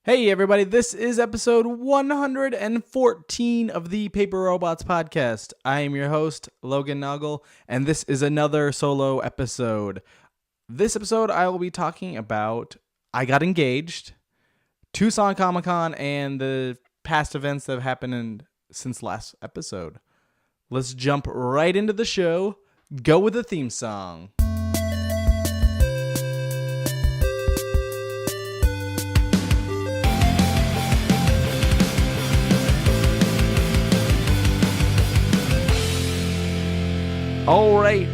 Hey everybody, this is episode 114 of the Paper Robots podcast. I am your host, Logan Naugle, and this is another solo episode. This episode I will be talking about I got engaged, Tucson Comic Con, and the past events that have happened since last episode. Let's jump right into the show. Go with the theme song. All right.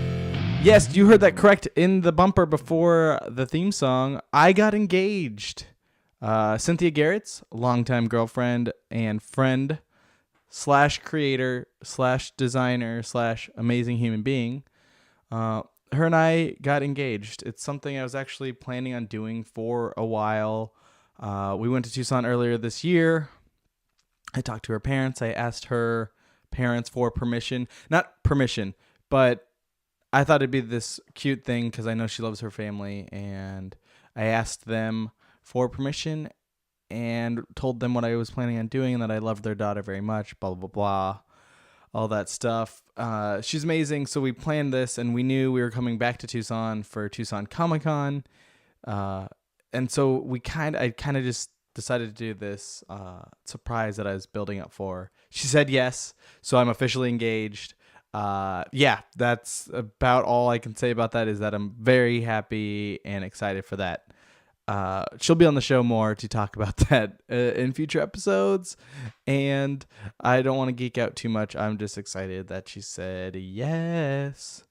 Yes, you heard that correct in the bumper before the theme song. I got engaged. Cynthia Garrett's longtime girlfriend and friend / creator / designer / amazing human being. Her and I got engaged. It's something I was actually planning on doing for a while. We went to Tucson earlier this year. I talked to her parents. I asked her parents for permission. Not permission, but I thought it'd be this cute thing because I know she loves her family, and I asked them for permission and told them what I was planning on doing and that I loved their daughter very much, blah, blah, blah, all that stuff. She's amazing, so we planned this, and we knew we were coming back to Tucson for Tucson Comic Con, and so I kind of just decided to do this surprise that I was building up for. She said yes, so I'm officially engaged. That's about all I can say about that, is that I'm very happy and excited for that. She'll be on the show more to talk about that in future episodes, and I don't want to geek out too much. I'm just excited that she said yes.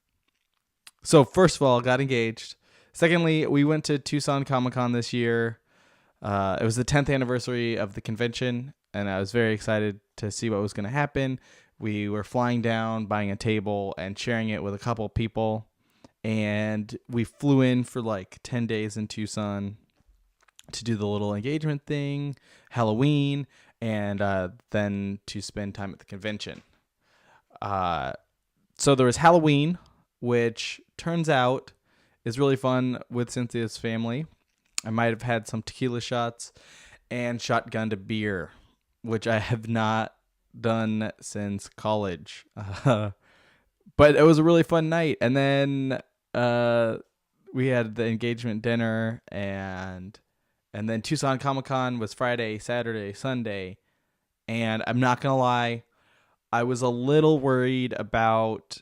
So first of all, got engaged. Secondly, we went to Tucson Comic Con this year. It was the 10th anniversary of the convention, and I was very excited to see what was going to happen. We were flying down, buying a table, and sharing it with a couple people. And we flew in for like 10 days in Tucson to do the little engagement thing, Halloween, and then to spend time at the convention. So there was Halloween, which turns out is really fun with Cynthia's family. I might have had some tequila shots and shotgunned a beer, which I have not done since college, but it was a really fun night. And then we had the engagement dinner, and then Tucson Comic Con was Friday, Saturday, Sunday. And I'm not gonna lie, I was a little worried about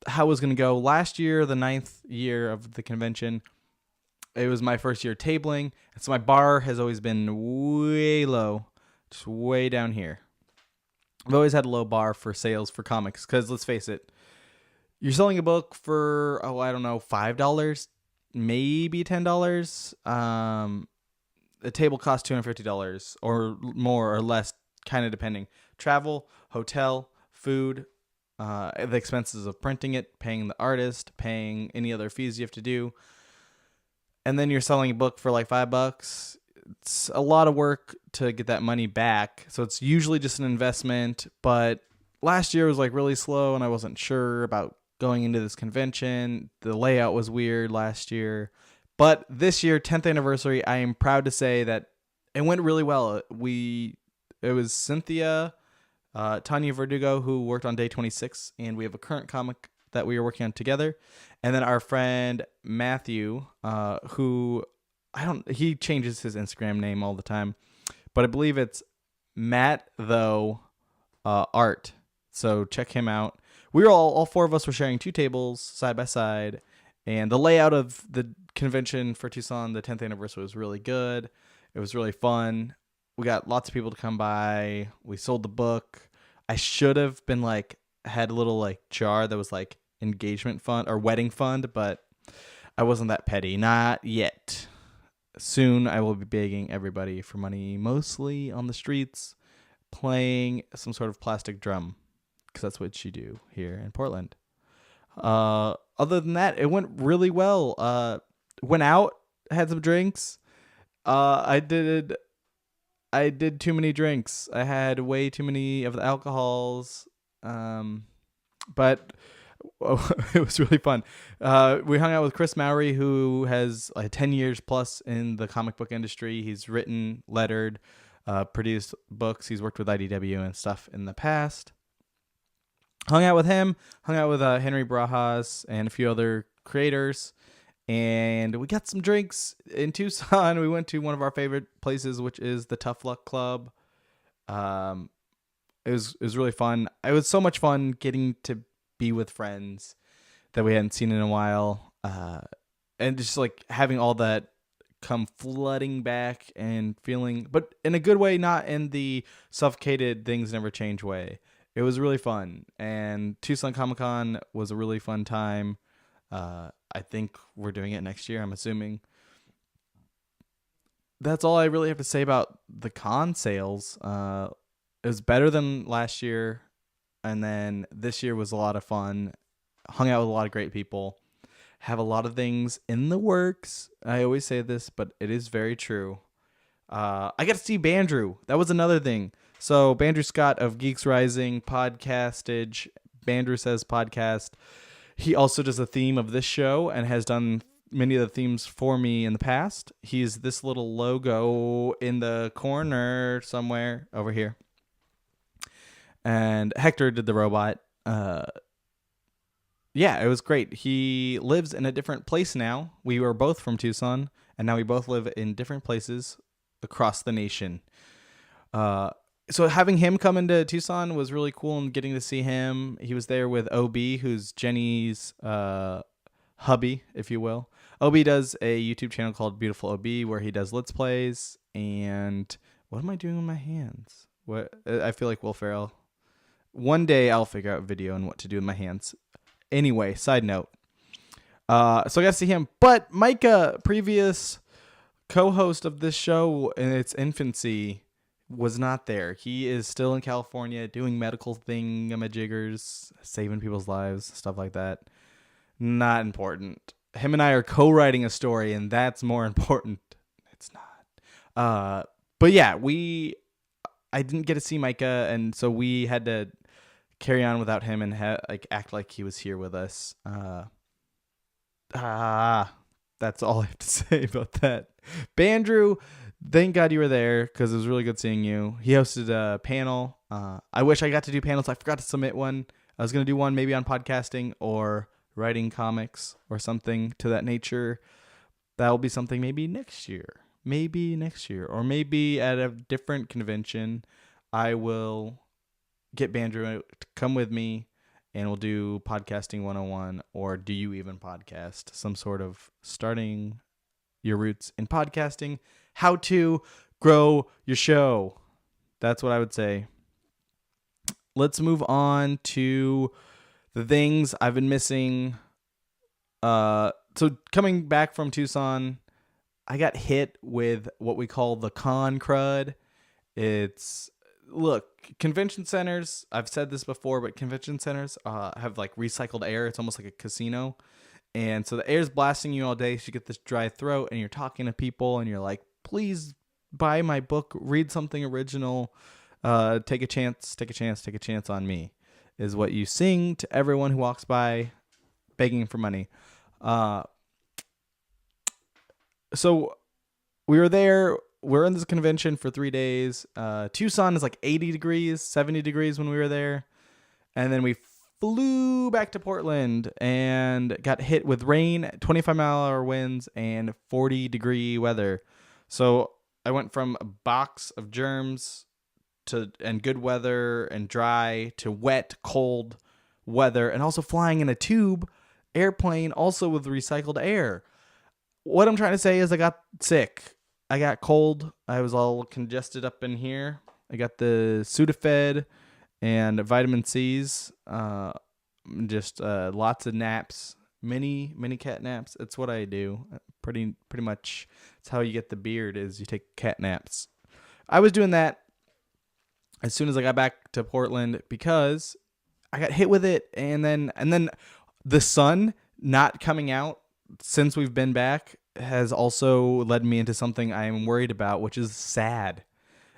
how it was gonna go. Last year, the 9th year of the convention, it was my first year tabling, and so my bar has always been way low, just way down here. I've always had a low bar for sales for comics, because let's face it, you're selling a book for, $5, maybe $10. A table costs $250 or more or less, kind of depending. Travel, hotel, food, the expenses of printing it, paying the artist, paying any other fees you have to do. And then you're selling a book for like $5. It's a lot of work to get that money back. So it's usually just an investment. But last year was like really slow, and I wasn't sure about going into this convention. The layout was weird last year. But this year, 10th anniversary, I am proud to say that it went really well. It was Cynthia, Tanya Verdugo, who worked on day 26, and we have a current comic that we are working on together. And then our friend Matthew, who he changes his Instagram name all the time, but I believe it's Matt Art. So check him out. We were all four of us were sharing two tables side by side, and the layout of the convention for Tucson, the 10th anniversary, was really good. It was really fun. We got lots of people to come by. We sold the book. I should have been had a little jar that was engagement fund or wedding fund, but I wasn't that petty. Not yet. Soon I will be begging everybody for money, mostly on the streets, playing some sort of plastic drum, because that's what you do here in Portland. Other than that, it went really well. Went out, had some drinks. I did too many drinks. I had way too many of the alcohols. But it was really fun. We hung out with Chris Mowry, who has like 10 years plus in the comic book industry. He's written, lettered, produced books. He's worked with IDW and stuff in the past. Hung out with him, hung out with Henry Brajas and a few other creators. And we got some drinks in Tucson. We went to one of our favorite places, which is the Tough Luck Club. It was really fun. It was so much fun getting to be with friends that we hadn't seen in a while, and just like having all that come flooding back and feeling, but in a good way, not in the suffocated things never change way. It was really fun, and Tucson Comic Con was a really fun time. I think we're doing it next year, I'm assuming. That's all I really have to say about the con sales. It was better than last year, and then this year was a lot of fun. Hung out with a lot of great people. Have a lot of things in the works. I always say this, but it is very true. I got to see Bandrew. That was another thing. So Bandrew Scott of Geeks Rising Podcastage, Bandrew Says Podcast. He also does a theme of this show and has done many of the themes for me in the past. He's this little logo in the corner somewhere over here. And Hector did the robot. Yeah, it was great. He lives in a different place now. We were both from Tucson, and now we both live in different places across the nation. So having him come into Tucson was really cool, and getting to see him. He was there with OB, who's Jenny's hubby, if you will. OB does a YouTube channel called Beautiful OB, where he does Let's Plays. And what am I doing with my hands? What I feel like Will Ferrell. One day I'll figure out video and what to do with my hands. Anyway, side note. So I got to see him. But Micah, previous co-host of this show in its infancy, was not there. He is still in California doing medical thingamajiggers, saving people's lives, stuff like that. Not important. Him and I are co-writing a story, and that's more important. It's not. But yeah, I didn't get to see Micah, and so we had to carry on without him and act like he was here with us. That's all I have to say about that. Bandrew, thank God you were there, because it was really good seeing you. He hosted a panel. I wish I got to do panels. I forgot to submit one. I was going to do one maybe on podcasting or writing comics or something to that nature. That will be something maybe next year. Or maybe at a different convention. I will get Bandrew to come with me, and we'll do Podcasting 101, or Do You Even Podcast? Some sort of starting your roots in podcasting, how to grow your show. That's what I would say. Let's move on to the things I've been missing. So coming back from Tucson, I got hit with what we call the con crud. Look, convention centers, I've said this before, but convention centers have like recycled air. It's almost like a casino. And so the air's blasting you all day, so you get this dry throat, and you're talking to people, and you're like, please buy my book, read something original, take a chance on me, is what you sing to everyone who walks by begging for money. So we were there. We're in this convention for 3 days. Tucson is like 80 degrees, 70 degrees when we were there. And then we flew back to Portland and got hit with rain, 25-mile-an-hour winds, and 40-degree weather. So I went from a box of germs and good weather and dry to wet, cold weather, and also flying in a tube airplane also with recycled air. What I'm trying to say is I got sick. I got cold. I was all congested up in here. I got the Sudafed and vitamin C's. Just lots of naps, many cat naps. It's what I do. Pretty much. It's how you get the beard, is you take cat naps. I was doing that as soon as I got back to Portland because I got hit with it, and then the sun not coming out since we've been back has also led me into something I am worried about, which is SAD.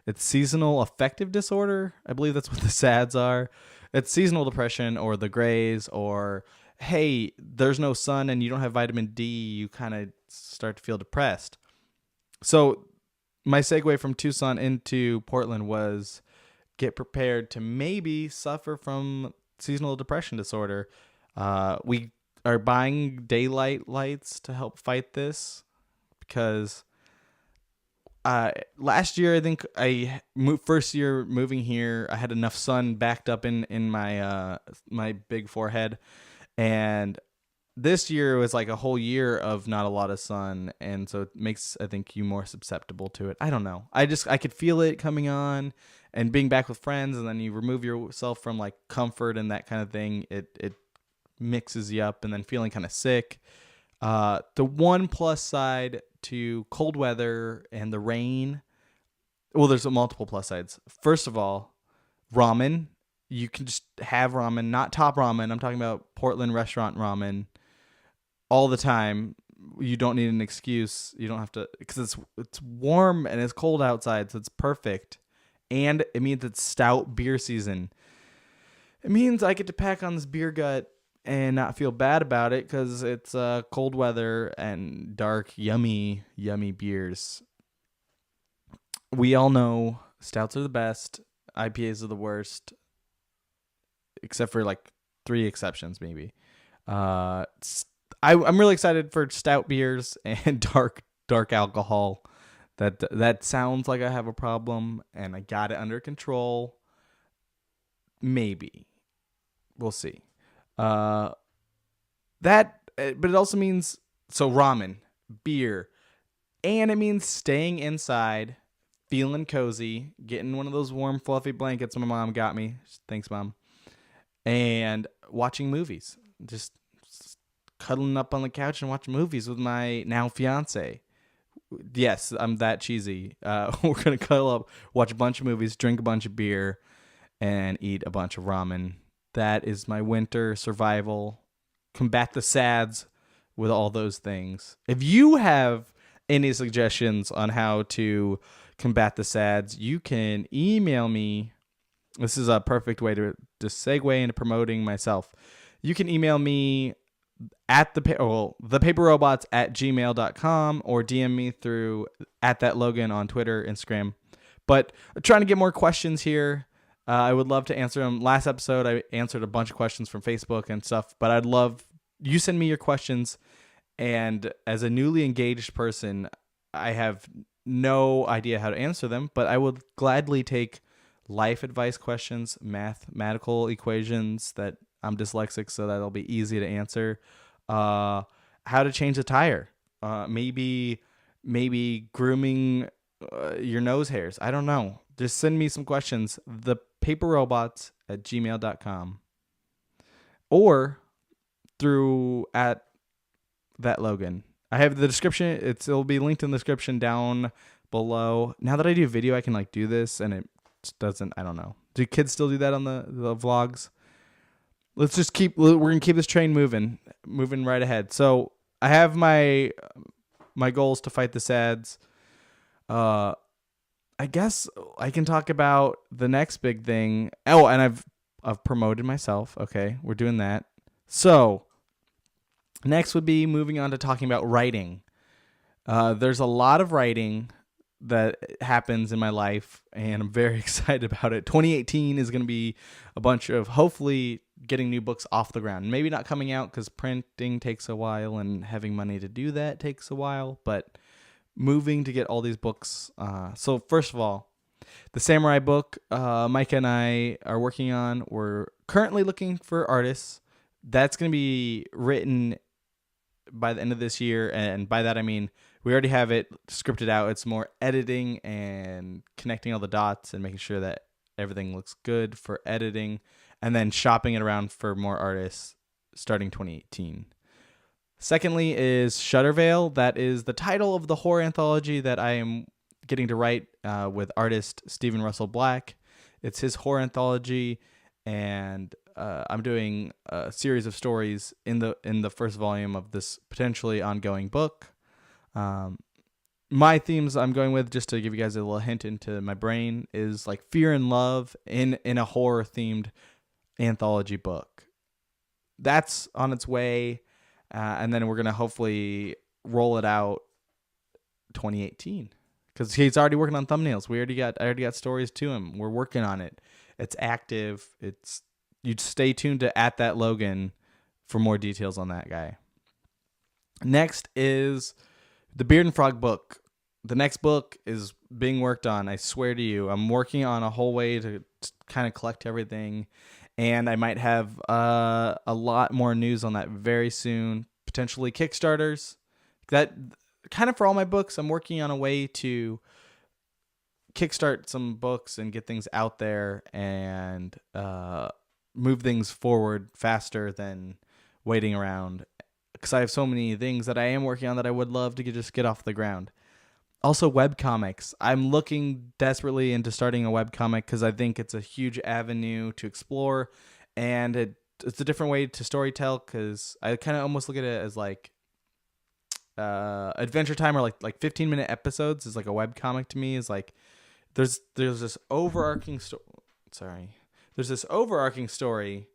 It's seasonal affective disorder. I believe that's what the SADs are. It's seasonal depression, or the grays, or hey, there's no sun and you don't have vitamin D, you kind of start to feel depressed. So my segue from Tucson into Portland was get prepared to maybe suffer from seasonal depression disorder. We are buying daylight lights to help fight this because last year, I think first year moving here, I had enough sun backed up in my my big forehead, and this year was like a whole year of not a lot of sun, and so it makes, I think, you more susceptible to it. I don't know. I could feel it coming on, and being back with friends, and then you remove yourself from like comfort and that kind of thing. It mixes you up, and then feeling kind of sick. The one plus side to cold weather and the rain, well, there's multiple plus sides. First of all, ramen. You can just have ramen, not top ramen. I'm talking about Portland restaurant ramen all the time. You don't need an excuse. You don't have to, because it's warm and it's cold outside, so it's perfect. And it means it's stout beer season. It means I get to pack on this beer gut and not feel bad about it because it's cold weather and dark, yummy beers. We all know stouts are the best. IPAs are the worst, except for like 3 exceptions maybe. I'm really excited for stout beers and dark alcohol. That sounds like I have a problem and I got it under control. Maybe. We'll see. But it also means, so ramen, beer, and it means staying inside, feeling cozy, getting one of those warm fluffy blankets my mom got me. Thanks, Mom. And watching movies. Just cuddling up on the couch and watching movies with my now fiance. Yes, I'm that cheesy. We're going to cuddle up, watch a bunch of movies, drink a bunch of beer, and eat a bunch of ramen. That is my winter survival. Combat the SADs with all those things. If you have any suggestions on how to combat the SADs, you can email me. This is a perfect way to segue into promoting myself. You can email me at thepaperrobots@gmail.com or DM me through @thatlogan on Twitter, Instagram. But I'm trying to get more questions here. I would love to answer them. Last episode, I answered a bunch of questions from Facebook and stuff, but I'd love you send me your questions. And as a newly engaged person, I have no idea how to answer them, but I would gladly take life advice questions, mathematical equations that I'm dyslexic, so that'll be easy to answer. How to change a tire. Maybe grooming your nose hairs. I don't know. Just send me some questions. thepaperrobots@gmail.com or through @thatlogan. I have the description. It'll be linked in the description down below. Now that I do video, I can like do this, and it doesn't. I don't know. Do kids still do that on the vlogs? Let's just we're gonna keep this train moving right ahead. So I have my goals to fight the SADs. I guess I can talk about the next big thing. Oh, and I've promoted myself. Okay, we're doing that. So next would be moving on to talking about writing. There's a lot of writing that happens in my life, and I'm very excited about it. 2018 is going to be a bunch of hopefully getting new books off the ground. Maybe not coming out because printing takes a while and having money to do that takes a while, but moving to get all these books. So first of all, the Samurai book, Micah and I are working on. We're currently looking for artists. That's going to be written by the end of this year, and by that I mean we already have it scripted out. It's more editing and connecting all the dots and making sure that everything looks good for editing, and then shopping it around for more artists starting 2018. Secondly is Shuttervale. That is the title of the horror anthology that I am getting to write with artist Stephen Russell Black. It's his horror anthology, and I'm doing a series of stories in the first volume of this potentially ongoing book. My themes I'm going with, just to give you guys a little hint into my brain, is like fear and love in a horror themed anthology book. that's on its way. And then we're going to hopefully roll it out 2018 because he's already working on thumbnails. I already got stories to him. We're working on it. It's active. You stay tuned to @thatlogan for more details on that guy. Next is the Beard and Frog book. The next book is being worked on. I swear to you, I'm working on a whole way to kind of collect everything, and I might have a lot more news on that very soon. Potentially Kickstarters. That kind of for all my books, I'm working on a way to kickstart some books and get things out there and move things forward faster than waiting around. Because I have so many things that I am working on that I would love to just get off the ground. Also, webcomics. I'm looking desperately into starting a webcomic because I think it's a huge avenue to explore, and it's a different way to storytell because I kind of almost look at it as like Adventure Time or like 15-minute episodes is like a webcomic to me. Is like there's this overarching there's this overarching story,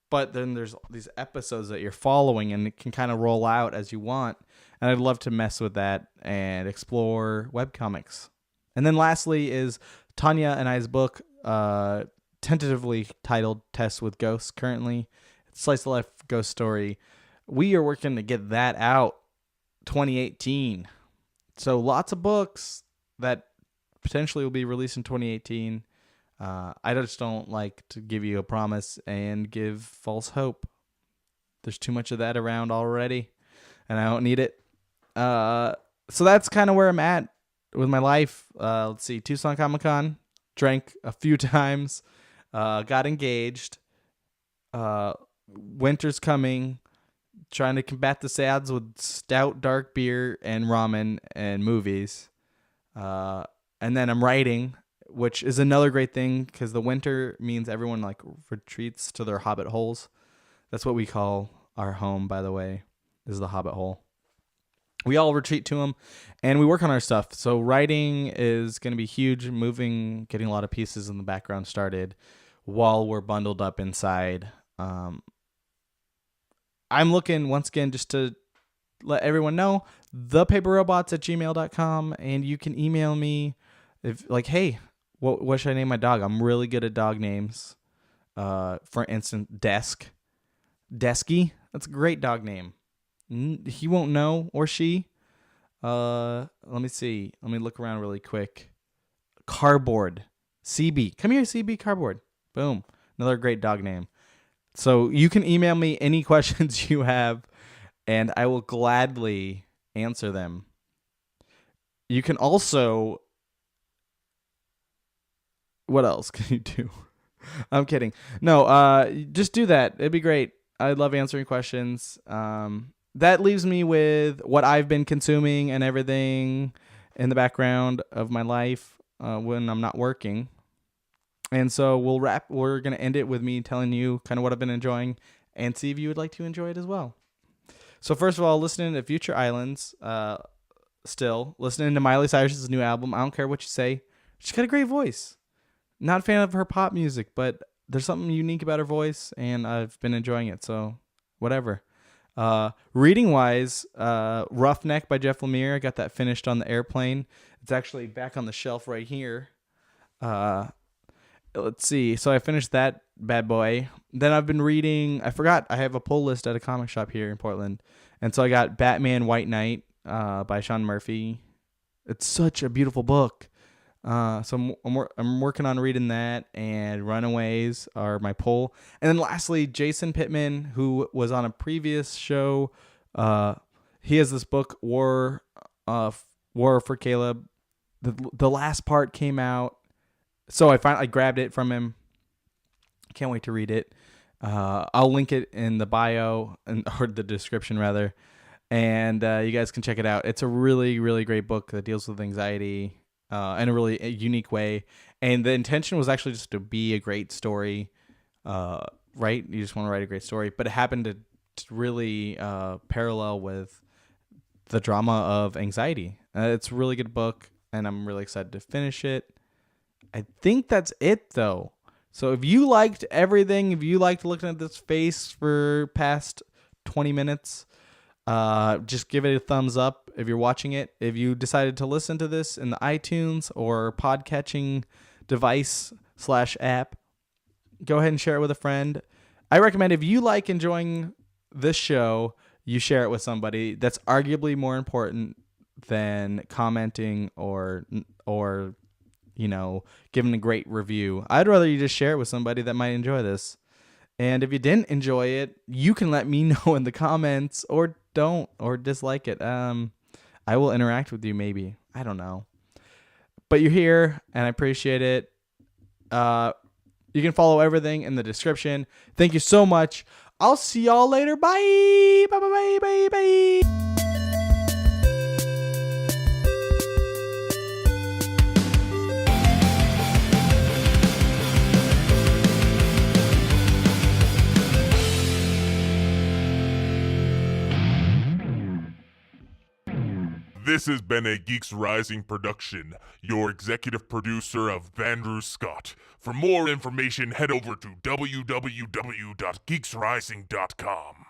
but then there's these episodes that you're following, and it can kind of roll out as you want. And I'd love to mess with that and explore webcomics. And then lastly is Tanya and I's book, tentatively titled Tests with Ghosts currently. It's a slice of life ghost story. We are working to get that out 2018. So lots of books that potentially will be released in 2018. I just don't like to give you a promise and give false hope. There's too much of that around already, and I don't need it. So that's kind of where I'm at with my life. Let's see, Tucson Comic Con, drank a few times, got engaged. Winter's coming, trying to combat the sads with stout dark beer and ramen and movies. And then I'm writing, which is another great thing because the winter means everyone like retreats to their hobbit holes. That's what we call our home, by the way, is the hobbit hole. We all retreat to them, and we work on our stuff. So writing is going to be huge, getting a lot of pieces in the background started while we're bundled up inside. I'm looking, once again, just to let everyone know, thepaperrobots@gmail.com, and you can email me if like, hey, what should I name my dog? I'm really good at dog names. For instance, Desky. That's a great dog name. He won't know, or she. Let me see. Let me look around really quick. Cardboard. CB. Come here, CB Cardboard. Boom. Another great dog name. So you can email me any questions you have, and I will gladly answer them. You can also... What else can you do? I'm kidding. No, just do that. It'd be great. I love answering questions. That leaves me with what I've been consuming and everything in the background of my life when I'm not working. And so we're going to end it with me telling you kind of what I've been enjoying and see if you would like to enjoy it as well. So first of all, listening to Future Islands, still listening to Miley Cyrus's new album. I don't care what you say. She's got a great voice. Not a fan of her pop music, but there's something unique about her voice, and I've been enjoying it. So whatever. Reading wise, Roughneck by Jeff Lemire. I got that finished on the airplane. It's actually back on the shelf right here. Let's see. So I finished that bad boy. Then I've been reading, I forgot, I have a pull list at a comic shop here in Portland. And so I got Batman White Knight, by Sean Murphy. It's such a beautiful book. So I'm working on reading that, and Runaways are my pull. And then lastly, Jason Pittman, who was on a previous show. He has this book, War for Kaleb. The last part came out, so I grabbed it from him. Can't wait to read it. I'll link it in the bio or the description rather, and you guys can check it out. It's a really, really great book that deals with anxiety. In a really unique way. And the intention was actually just to be a great story, right? You just want to write a great story. But it happened to really parallel with the drama of anxiety. It's a really good book, and I'm really excited to finish it. I think that's it, though. So if you liked everything, if you liked looking at this face for past 20 minutes, just give it a thumbs up if you're watching it. If you decided to listen to this in the iTunes or podcatching device / app, go ahead and share it with a friend. I recommend if you like enjoying this show, you share it with somebody. That's arguably more important than commenting or giving a great review. I'd rather you just share it with somebody that might enjoy this. And if you didn't enjoy it, you can let me know in the comments, or don't, or dislike it. I will interact with you maybe. I don't know. But you're here, and I appreciate it. You can follow everything in the description. Thank you so much. I'll see y'all later. Bye. Bye, bye, bye, bye, bye. This has been a Geeks Rising production, your executive producer of Bandrew Scott. For more information, head over to www.geeksrising.com.